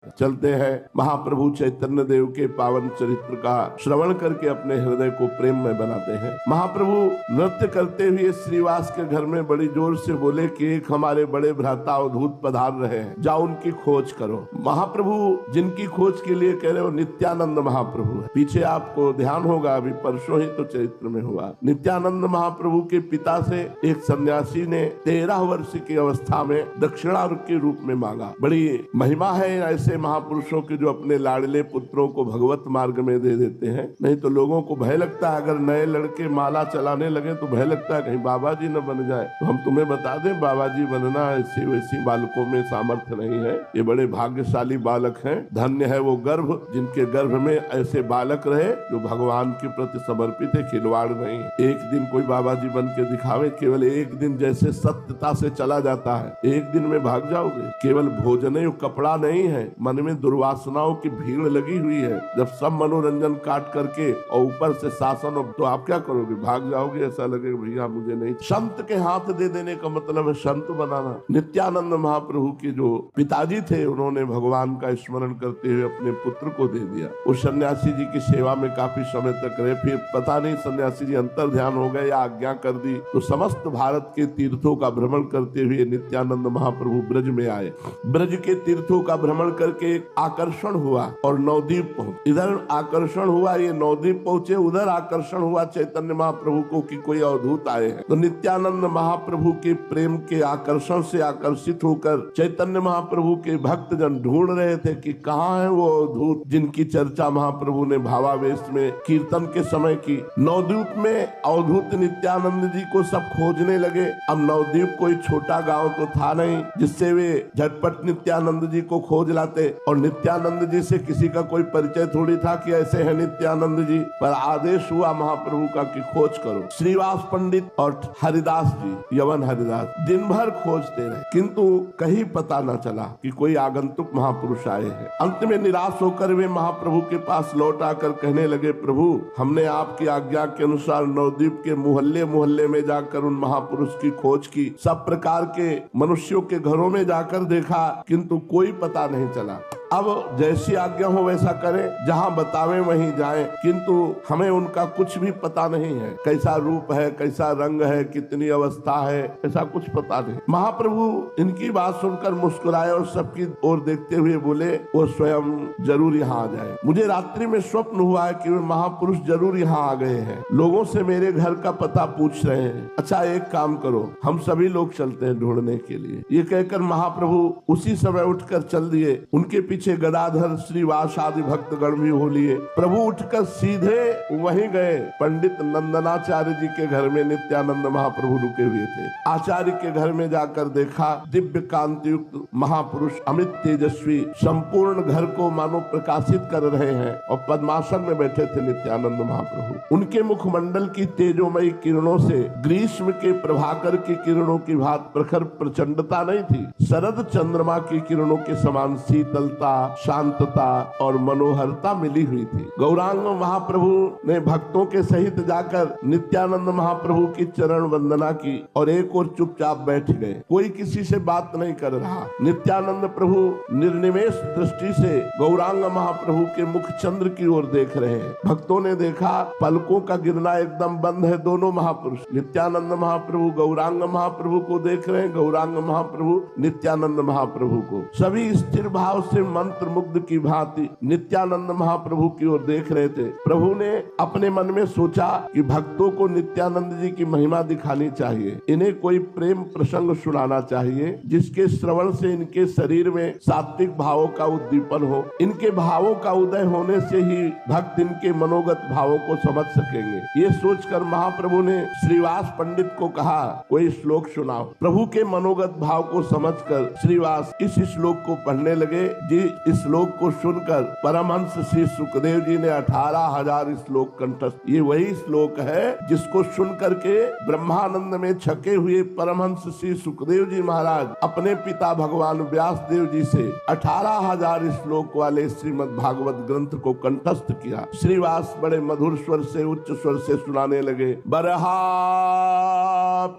चलते हैं महाप्रभु चैतन्य देव के पावन चरित्र का श्रवण करके अपने हृदय को प्रेम में बनाते हैं। महाप्रभु नृत्य करते हुए श्रीवास के घर में बड़ी जोर से बोले कि एक हमारे बड़े भ्राता अवधूत पधार रहे हैं, जाओ उनकी खोज करो। महाप्रभु जिनकी खोज के लिए कह रहे हो नित्यानंद महाप्रभु है। पीछे आपको ध्यान होगा, अभी परसों ही तो चरित्र में हुआ, नित्यानंद महाप्रभु के पिता से एक सन्यासी ने 13 वर्ष की अवस्था में दक्षिणार्घ के रूप में मांगा। बड़ी महिमा है ऐसे महापुरुषों के जो अपने लाडले पुत्रों को भगवत मार्ग में दे देते हैं। नहीं तो लोगों को भय लगता है, अगर नए लड़के माला चलाने लगे तो भय लगता है कहीं बाबा जी न बन जाए। तो हम तुम्हें बता दें, बाबा जी बनना ऐसी वैसी बालकों में सामर्थ्य नहीं है। ये बड़े भाग्यशाली बालक हैं। धन्य है वो गर्भ जिनके गर्भ में ऐसे बालक रहे जो भगवान के प्रति समर्पित है, खिलवाड़ नहीं। एक दिन कोई बाबा जी बन के दिखावे, केवल एक दिन जैसे सत्यता से चला जाता है, एक दिन में भाग जाओगे। केवल भोजन ही कपड़ा नहीं है, मन में दुर्वासनाओं की भीड़ लगी हुई है। जब सब मनोरंजन काट करके और ऊपर से शासन, तो आप क्या करोगे? भाग जाओगे। ऐसा लगेगा भैया मुझे नहीं। संत के हाथ दे देने का मतलब है संत बनाना। नित्यानंद महाप्रभु के जो पिताजी थे, उन्होंने भगवान का स्मरण करते हुए अपने पुत्र को दे दिया। उस सन्यासी जी की सेवा में काफी समय तक रहे। फिर पता नहीं सन्यासी जी अंतर ध्यान हो गए या आज्ञा कर दी, तो समस्त भारत के तीर्थों का भ्रमण करते हुए नित्यानंद महाप्रभु ब्रज में आए। ब्रज के तीर्थों का भ्रमण करके एक आकर्षण हुआ और नवद्वीप पहुंचे। इधर आकर्षण हुआ, ये नवद्वीप पहुंचे, उधर आकर्षण हुआ चैतन्य महाप्रभु को कि कोई अवधूत आए हैं। तो नित्यानंद महाप्रभु के प्रेम के आकर्षण से आकर्षित होकर चैतन्य महाप्रभु के भक्तजन ढूंढ रहे थे कि कहाँ है वो अवधूत जिनकी चर्चा महाप्रभु ने भावावेश में कीर्तन के समय की। नवद्वीप में अवधूत नित्यानंद जी को सब खोजने लगे। अब नवद्वीप कोई छोटा गांव तो था नहीं जिससे वे झटपट नित्यानंद जी को खोज लाते, और नित्यानंद जी से किसी का कोई परिचय थोड़ी था कि ऐसे है नित्यानंद जी। पर आदेश हुआ महाप्रभु का कि खोज करो। श्रीवास पंडित और हरिदास जी, यवन हरिदास, दिन भर खोजते रहे, किंतु कहीं पता न चला कि कोई आगंतुक महापुरुष आए हैं। अंत में निराश होकर वे महाप्रभु के पास लौट आकर कहने लगे, प्रभु हमने आपकी आज्ञा के अनुसार नवद्वीप के मोहल्ले मोहल्ले में जाकर उन महापुरुष की खोज की, सब प्रकार के मनुष्यों के घरों में जाकर देखा, किंतु कोई पता नहीं चला। अब जैसी आज्ञा हो वैसा करें, जहाँ बतावे वहीं जाएं, किंतु हमें उनका कुछ भी पता नहीं है। कैसा रूप है, कैसा रंग है, कितनी अवस्था है, ऐसा कुछ पता नहीं। महाप्रभु इनकी बात सुनकर मुस्कुराए और सबकी ओर देखते हुए बोले, वो स्वयं जरूर यहाँ आ जाए। मुझे रात्रि में स्वप्न हुआ है कि वे महापुरुष जरूर यहाँ आ गए हैं। लोगों से मेरे घर का पता पूछ रहे हैं। अच्छा एक काम करो, हम सभी लोग चलते हैं ढूंढने के लिए। ये कहकर महाप्रभु उसी समय उठकर चल दिए। उनके पीछे गदाधर, श्रीवास आदि भक्तगण भी हो लिए। प्रभु उठकर सीधे वहीं गए। पंडित नंदनाचार्य जी के घर में नित्यानंद महाप्रभु रुके हुए थे। आचार्य के घर में जाकर देखा, दिव्य कांति युक्त महापुरुष अमित तेजस्वी संपूर्ण घर को मानो प्रकाशित कर रहे हैं और पद्मासन में बैठे थे नित्यानंद महाप्रभु। उनके मुखमंडल की तेजोमयी किरणों से ग्रीष्म के प्रभाकर की किरणों की भांति प्रखर प्रचंडता नहीं थी। शरद चंद्रमा की किरणों के समान शीतलता, शांतता और मनोहरता मिली हुई थी। गौरांग महाप्रभु ने भक्तों के सहित जाकर नित्यानंद महाप्रभु की चरण वंदना की और एक और चुपचाप बैठ गए। कोई किसी से बात नहीं कर रहा। नित्यानंद प्रभु निर्निमेष दृष्टि से गौरांग महाप्रभु के मुख चंद्र की ओर देख रहे हैं। भक्तों ने देखा पलकों का गिरना एकदम बंद है। दोनों महापुरुष, नित्यानंद महाप्रभु गौरांग महाप्रभु को देख रहे हैं, गौरांग महाप्रभु नित्यानंद महाप्रभु को। सभी स्थिर भाव से मंत्र मुग्ध की भांति नित्यानंद महाप्रभु की ओर देख रहे थे। प्रभु ने अपने मन में सोचा कि भक्तों को नित्यानंद जी की महिमा दिखानी चाहिए, इन्हें कोई प्रेम प्रसंग सुनाना चाहिए जिसके श्रवण से इनके शरीर में सात्विक भावों का उद्दीपन हो। इनके भावों का उदय होने से ही भक्त इनके मनोगत भावों को समझ सकेंगे। ये सोचकर महाप्रभु ने श्रीवास पंडित को कहा, कोई श्लोक सुनाओ। प्रभु के मनोगत भाव को समझकर श्रीवास इस श्लोक को पढ़ने लगे। जी इस श्लोक को सुनकर परमहंस श्री सुखदेव जी ने 18,000 श्लोक कंठस्थ। ये वही श्लोक है जिसको सुन करके ब्रह्मानंद में छके हुए परमहंस श्री सुखदेव जी महाराज अपने पिता भगवान व्यास देव जी से 18,000 श्लोक वाले श्रीमद् भागवत ग्रंथ को कंठस्थ किया। श्रीवास बड़े मधुर स्वर से, उच्च स्वर से सुनाने लगे। बरहा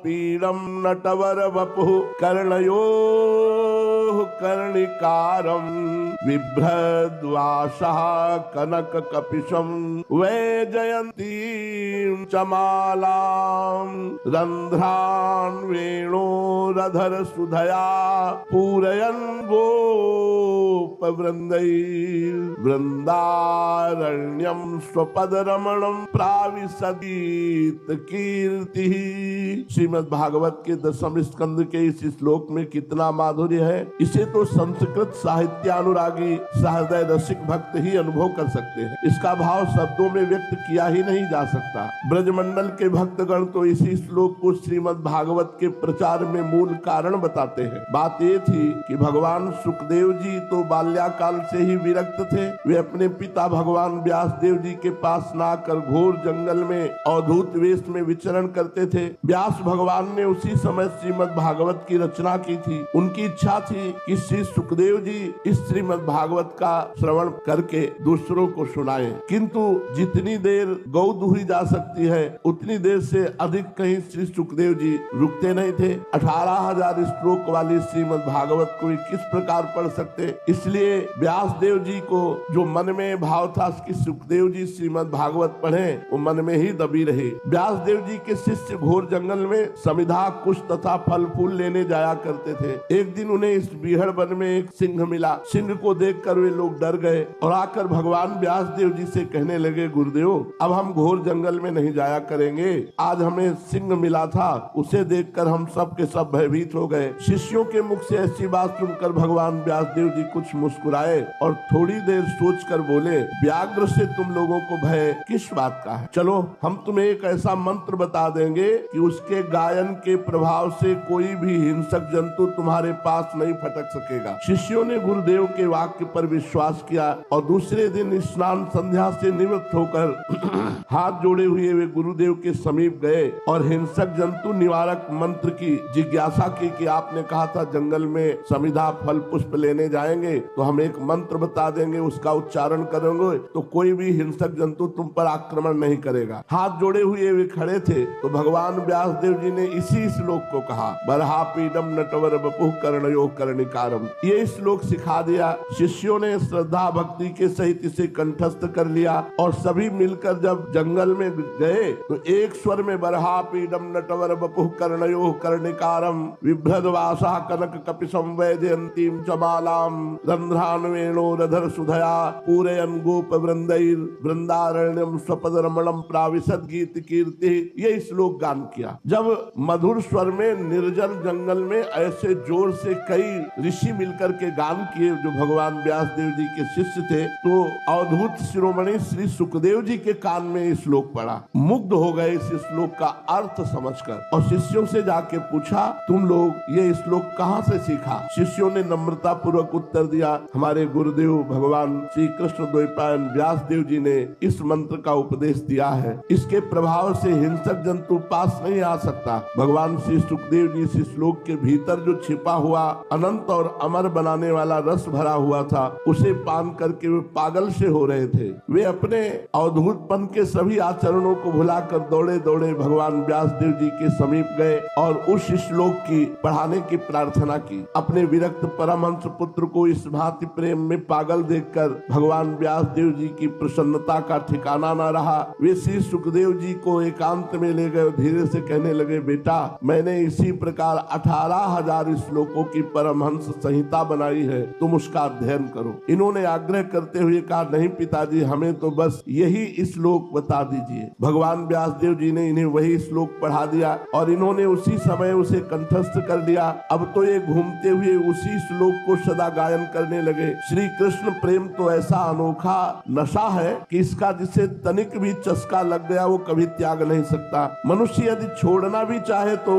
पीड़म नटवर वपु कर्णयो कर्णिकारम बिभ्रद्वासः कनक कपिशम वैजयंतीं चमालां रंध्रान् वेणोरधर सुधया पूरयन् गोपवृन्दैर्वृन्दारण्यं स्वपदरमणं प्राविशदीत कीर्तिः। श्रीमद् भागवत के 10वें स्कंद के इस श्लोक में कितना माधुर्य है, इसे तो संस्कृत साहित्यानुरागी सहृदय रसिक भक्त ही अनुभव कर सकते हैं। इसका भाव शब्दों में व्यक्त किया ही नहीं जा सकता। ब्रजमंडल के भक्तगण तो इसी श्लोक को श्रीमद् भागवत के प्रचार में मूल कारण बताते हैं। बात ये थी कि भगवान सुखदेव जी तो बाल्याकाल से ही विरक्त थे। वे अपने पिता भगवान व्यास देव जी के पास न आकर घोर जंगल में अवधूत वेश में विचरण करते थे। व्यास भगवान ने उसी समय श्रीमद् भागवत की रचना की थी। उनकी इच्छा थी कि श्री सुखदेव जी इस श्रीमद् भागवत का श्रवण करके दूसरों को सुनाएं, किंतु जितनी देर गौ दूही जा सकती है उतनी देर से अधिक कहीं श्री सुखदेव जी रुकते नहीं थे। 18,000 श्लोक वाली श्रीमद् भागवत को किस प्रकार पढ़ सकते, इसलिए व्यास देव जी को जो मन में भाव था कि सुखदेव जी श्रीमद् भागवत पढ़े, वो मन में ही दबी रहे। व्यास देव जी के शिष्य घोर जंगल में समिधा कुश तथा फल फूल लेने जाया करते थे। एक दिन उन्हें इस बीहड़ वन में एक सिंह मिला। सिंह को देखकर वे लोग डर गए और आकर भगवान व्यास देव जी से कहने लगे, गुरुदेव अब हम घोर जंगल में नहीं जाया करेंगे। आज हमें सिंह मिला था, उसे देखकर हम सब के सब भयभीत हो गए। शिष्यों के मुख से ऐसी बात सुनकर भगवान व्यास देव जी कुछ मुस्कुराए और थोड़ी देर सोचकर बोले, व्याघ्र से तुम लोगों को भय किस बात का है? चलो हम तुम्हें एक ऐसा मंत्र बता देंगे कि उसके गायन के प्रभाव से कोई भी हिंसक जंतु तुम्हारे पास नहीं फटक सकेगा। शिष्यों ने गुरुदेव के वाक्य पर विश्वास किया और दूसरे दिन स्नान संध्या से निवृत्त होकर हाथ जोड़े हुए वे गुरुदेव के समीप गए और हिंसक जंतु निवारक मंत्र की जिज्ञासा की कि आपने कहा था जंगल में समिधा फल पुष्प लेने जाएंगे, तो हम एक मंत्र बता देंगे, उसका उच्चारण करेंगे तो कोई भी हिंसक जंतु तुम पर आक्रमण नहीं करेगा। हाथ जोड़े हुए वे खड़े थे तो भगवान व्यास देव जी ने इसी श्लोक को कहा, बर्हापीडम नटवर बपुः कर्णयो कर्णिकारम। ये श्लोक सिखा दिया। शिष्यों ने श्रद्धा भक्ति के सहित इसे कंठस्थ कर लिया और सभी मिलकर जब जंगल में गए तो एक स्वर में बर्हापीडम नटवर बपुः कर्णयो कर्णिकारम बिभ्रद्वासः कनक कपिशम वैजयंतीं चमालां रंध्रान् वेणोरधर सुधया पूरयन् गोपवृन्दैर् वृन्दारण्यं स्वपदरमणं प्राविशद गीत कीर्ति। ये श्लोक गान किया। जब मधुर स्वर में निर्जल जंगल में ऐसे जोर से कई ऋषि मिलकर के गान किए जो भगवान व्यास देव जी के शिष्य थे, तो अवधूत शिरोमणि श्री सुखदेव जी के कान में ये श्लोक पड़ा। मुग्ध हो गए इस श्लोक का अर्थ समझकर और शिष्यों से जाके पूछा, तुम लोग ये श्लोक कहाँ से सीखा? शिष्यों ने नम्रता पूर्वक उत्तर दिया, हमारे गुरुदेव भगवान श्री कृष्ण द्वैपायन व्यास देव जी ने इस मंत्र का उपदेश दिया है। इसके प्रभाव से हिंसक जंतु पास नहीं आ सकता। भगवान श्री सुखदेव जी इस श्लोक के भीतर जो छिपा हुआ अनंत और अमर बनाने वाला रस भरा हुआ था, उसे पान करके वे पागल से हो रहे थे। वे अपने अवधूतपन के सभी आचरणों को भुलाकर दौड़े दौड़े भगवान व्यास देव जी के समीप गए और उस श्लोक की पढ़ाने की प्रार्थना की। अपने विरक्त परमहंस पुत्र को इस भांति प्रेम में पागल देखकर भगवान व्यास देव जी की प्रसन्नता का ठिकाना न रहा। वे श्री सुखदेव जी को एकांत में ले गए, धीरे से कहने लगे, बेटा मैंने इसी प्रकार 18,000 श्लोकों की परमहंस संहिता बनाई है, तुम उसका अध्ययन करो। इन्होंने आग्रह करते हुए कहा, नहीं पिताजी, हमें तो बस यही श्लोक बता दीजिए। भगवान व्यास देव जी ने इन्हें वही श्लोक पढ़ा दिया और इन्होंने उसी समय उसे कंठस्थ कर दिया। अब तो ये घूमते हुए उसी श्लोक को सदा गायन करने लगे। श्री कृष्ण प्रेम तो ऐसा अनोखा नशा है कि इसका जिसे तनिक भी चस्का लग गया वो कभी त्याग नहीं सकता। मनुष्य यदि छोड़ना भी चाहे तो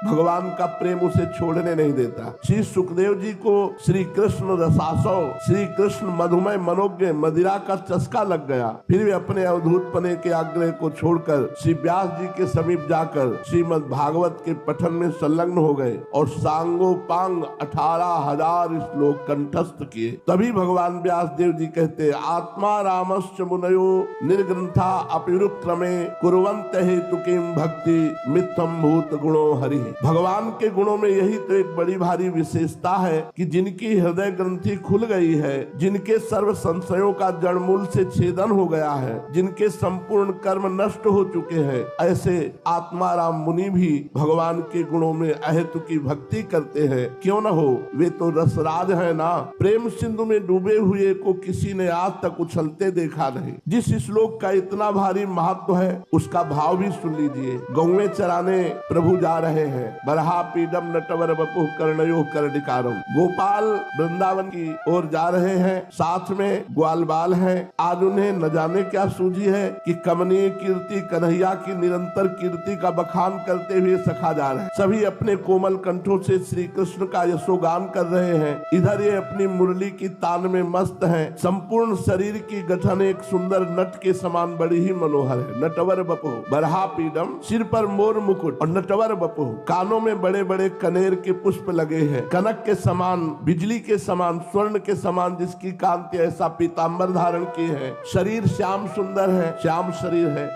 भगवान का प्रेम उसे छोड़ने नहीं देता। श्री सुखदेव जी को श्री कृष्ण रसासौ, श्री कृष्ण मधुमय मनोज्ञ मदिरा का चस्का लग गया। फिर वे अपने अवधूत पने के आग्रह को छोड़कर श्री व्यास जी के समीप जाकर श्रीमद् भागवत के पठन में संलग्न हो गए और सांगो पांग 18,000 श्लोक कंठस्थ नष्ट किए। तभी भगवान व्यास देव जी कहते आत्मा रामश्च मुनयो निर्ग्रंथा अपिरुक्रमे कुर्वन्त हेतु किम भक्ति मिथ्यम भूत गुणो हरि। भगवान के गुणों में यही तो एक बड़ी भारी विशेषता है कि जिनकी हृदय ग्रंथि खुल गई है, जिनके सर्व संशयों का जड़ मूल से छेदन हो गया है, जिनके संपूर्ण कर्म नष्ट हो चुके हैं, ऐसे आत्माराम मुनि भी भगवान के गुणों में अहेतु की भक्ति करते हैं। क्यों न हो, वे तो रसराज है ना। प्रेम सिंधु में डूबे हुए को किसी ने आज तक उछलते देखा नहीं। जिस श्लोक का इतना भारी महत्व है उसका भाव भी सुन लीजिए। गौवें चराने प्रभु जा रहे हैं, बरहा पीडम नटवर बपुः कर्णयो कर्णिकारम। गोपाल वृंदावन की ओर जा रहे हैं, साथ में ग्वाल बाल है। आज उन्हें न जाने क्या सूझी है कि कमनीय कीर्ति कन्हैया की निरंतर कीर्ति का बखान करते हुए सखा जा रहे हैं। सभी अपने कोमल कंठों से श्री कृष्ण का यशोगान कर रहे हैं। इधर ये अपनी मुरली की तान में मस्त हैं। संपूर्ण शरीर की गठन एक सुंदर नट के समान बड़ी ही मनोहर है। नटवर बपुः बरहा पीडम, सिर पर मोर मुकुट, और नटवर बपुः कानों में बड़े बड़े कनेर के पुष्प लगे हैं। कनक के समान, बिजली के समान, स्वर्ण के समान जिसकी कांति ऐसा पीतांबर धारण किए है। शरीर श्याम सुंदर है, श्याम शरीर है।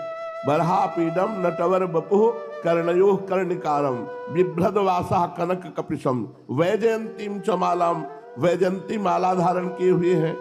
बरहा पीडम नटवर बपुः कर्णयो कर्णिकारम बिभ्रदवासा कनक कपिशम वैजयंतीम चमालाम, वैजयंती माला धारण किए हुए हैं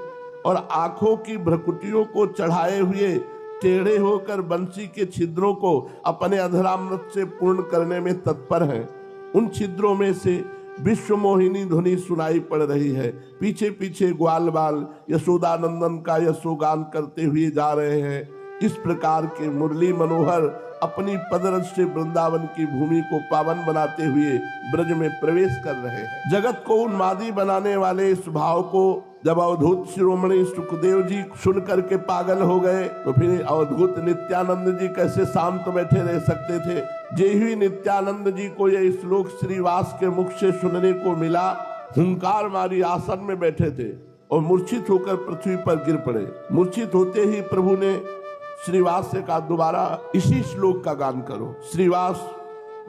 और आंखों की भ्रकुटियों को चढ़ाए हुए टेढ़े होकर बंसी के छिद्रों को अपने अधरामृत से पूर्ण करने में तत्पर हैं। उन छिद्रों में से विश्व मोहिनी ध्वनि सुनाई पड़ रही है। पीछे पीछे ग्वाल बाल यशोदानंदन का यशोगान करते हुए जा रहे हैं। इस प्रकार के मुरली मनोहर अपनी पदरज से वृंदावन की भूमि को पावन बनाते हुए ब्रज में प्रवेश कर रहे हैं। जगत को उन्मादी बनाने वाले इस भाव को जब अवधूत शिरोमणि सुखदेव जी सुन करके पागल हो गए तो फिर अवधूत नित्यानंद जी कैसे शांत बैठे रह सकते थे। जे ही नित्यानंद जी को यह श्लोक श्रीवास के मुख से सुनने को मिला, हुंकार मारी आसन में बैठे थे और मूर्छित होकर पृथ्वी पर गिर पड़े। मूर्छित होते ही प्रभु ने श्रीवास से कहा दोबारा इसी श्लोक का गान करो। श्रीवास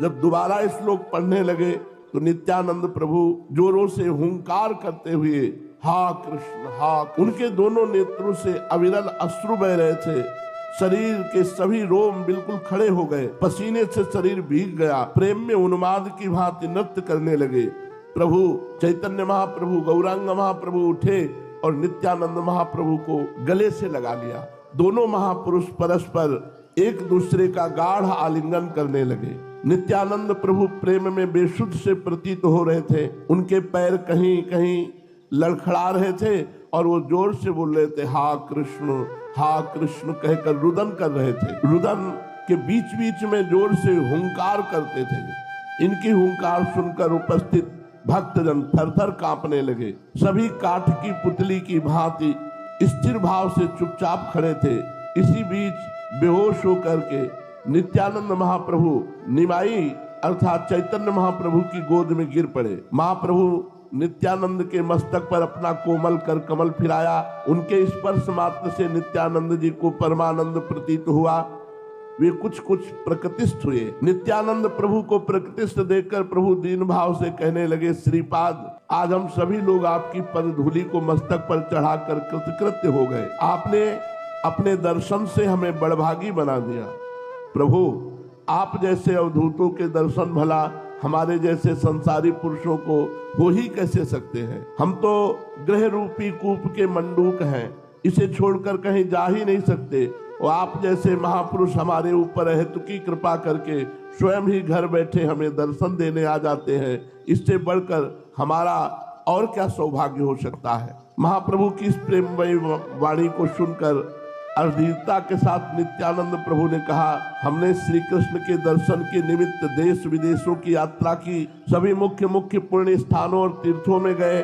जब दोबारा इस श्लोक पढ़ने लगे तो नित्यानंद प्रभु जोरों से हुंकार करते हुए हा कृष्ण हा। उनके दोनों नेत्रों से अविरल अश्रु बह रहे थे। शरीर के सभी रोम बिल्कुल खड़े हो गए, पसीने से शरीर भीग गया। प्रेम में उन्माद की भांति नृत्य करने लगे। प्रभु चैतन्य महाप्रभु, गौरांग महाप्रभु उठे और नित्यानंद महाप्रभु को गले से लगा लिया। दोनों महापुरुष परस्पर एक दूसरे का गाढ़ आलिंगन करने लगे। नित्यानंद प्रभु प्रेम में बेसुध से प्रतीत हो रहे थे। उनके पैर कहीं कहीं लड़खड़ा रहे थे और वो जोर से बोल रहे थे हा कृष्ण कहकर रुदन कर रहे थे। रुदन के बीच बीच में जोर से हुंकार करते थे। इनकी हुंकार सुनकर उपस्थित भक्तजन थरथर कांपने लगे। सभी काठ की पुतली की भांति स्थिर भाव से चुपचाप खड़े थे। इसी बीच बेहोश होकर के नित्यानंद महाप्रभु निमाई अर्थात चैतन्य महाप्रभु की गोद में गिर पड़े। महाप्रभु नित्यानंद के मस्तक पर अपना कोमल कर कमल फिराया। उनके स्पर्श मात्र से नित्यानंद जी को परमानंद प्रतीत हुआ। वे कुछ प्रकृतिस्थ हुए। नित्यानंद प्रभु को प्रकृतिस्थ देखकर प्रभु दीन भाव से कहने लगे श्रीपाद, आज हम सभी लोग आपकी पद धूलि को मस्तक पर चढ़ाकर कृतकृत्य हो गए। आपने अपने दर्शन से हमें बड़भागी बना दिया। प्रभु आप जैसे अवधूतों के दर्शन भला हमारे जैसे संसारी पुरुषों को हो ही कैसे सकते हैं। हम तो ग्रह रूपी कूप के मंडूक हैं, इसे छोड़कर कहीं जा ही नहीं सकते। और आप जैसे महापुरुष हमारे ऊपर हेतु की कृपा करके स्वयं ही घर बैठे हमें दर्शन देने आ जाते हैं। इससे बढ़कर हमारा और क्या सौभाग्य हो सकता है। महाप्रभु की इस प्रेममयी वाणी को सुनकर अर्धीरता के साथ नित्यानंद प्रभु ने कहा, हमने श्री कृष्ण के दर्शन के निमित्त देश विदेशों की यात्रा की, सभी मुख्य मुख्य पुण्य स्थानों और तीर्थों में गए,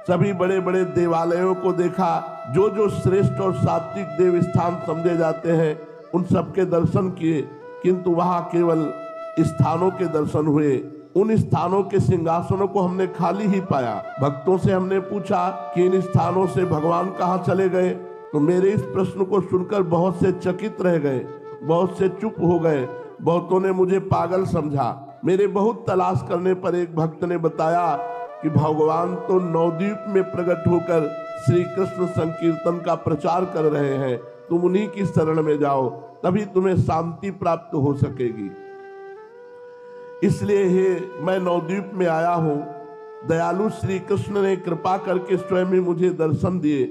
सभी बड़े बड़े देवालयों को देखा, जो जो श्रेष्ठ और सात्विक देव स्थान समझे जाते हैं उन सबके दर्शन किए, किंतु वहां केवल स्थानों के दर्शन हुए। उन स्थानों के सिंहासनों को हमने खाली ही पाया। भक्तों से हमने पूछा कि इन स्थानों से भगवान कहाँ चले गए, तो मेरे इस प्रश्न को सुनकर बहुत से चकित रह गए, बहुत से चुप हो गए, बहुतों ने मुझे पागल समझा। मेरे बहुत तलाश करने पर एक भक्त ने बताया कि भगवान तो नवद्वीप में प्रकट होकर श्री कृष्ण संकीर्तन का प्रचार कर रहे हैं, तुम उन्हीं की शरण में जाओ, तभी तुम्हें शांति प्राप्त हो सकेगी। इसलिए हे मैं नवद्वीप में आया हूं, दयालु श्री कृष्ण ने कृपा करके स्वयं ही मुझे दर्शन दिए।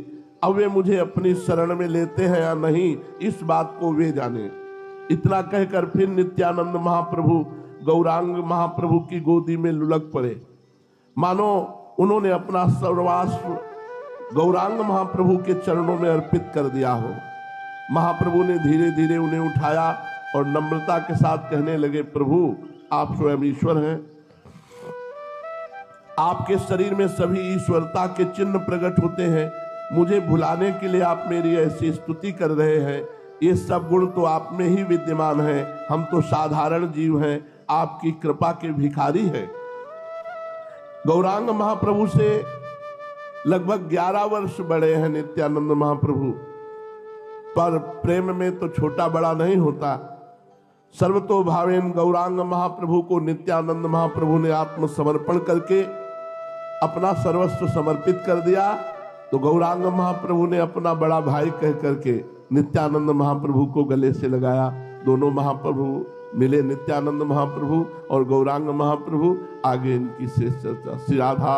अब वे मुझे अपनी शरण में लेते हैं या नहीं, इस बात को वे जाने। इतना कहकर फिर नित्यानंद महाप्रभु गौरांग महाप्रभु की गोदी में लुढ़क पड़े, मानो उन्होंने अपना सर्वस्व गौरांग महाप्रभु के चरणों में अर्पित कर दिया हो। महाप्रभु ने धीरे धीरे उन्हें उठाया और नम्रता के साथ कहने लगे, प्रभु आप स्वयं ईश्वर हैं, आपके शरीर में सभी ईश्वरता के चिन्ह प्रकट होते हैं, मुझे भुलाने के लिए आप मेरी ऐसी स्तुति कर रहे हैं। ये सब गुण तो आप में ही विद्यमान है, हम तो साधारण जीव हैं, आपकी कृपा के भिखारी हैं। गौरांग महाप्रभु से लगभग 11 वर्ष बड़े हैं नित्यानंद महाप्रभु, पर प्रेम में तो छोटा बड़ा नहीं होता। सर्वतो भावेन गौरांग महाप्रभु को नित्यानंद महाप्रभु ने आत्मसमर्पण करके अपना सर्वस्व समर्पित कर दिया, तो गौरांग महाप्रभु ने अपना बड़ा भाई कह करके नित्यानंद महाप्रभु को गले से लगाया। दोनों महाप्रभु मिले, नित्यानंद महाप्रभु और गौरांग महाप्रभु। आगे इनकी शेष चर्चा। श्री राधा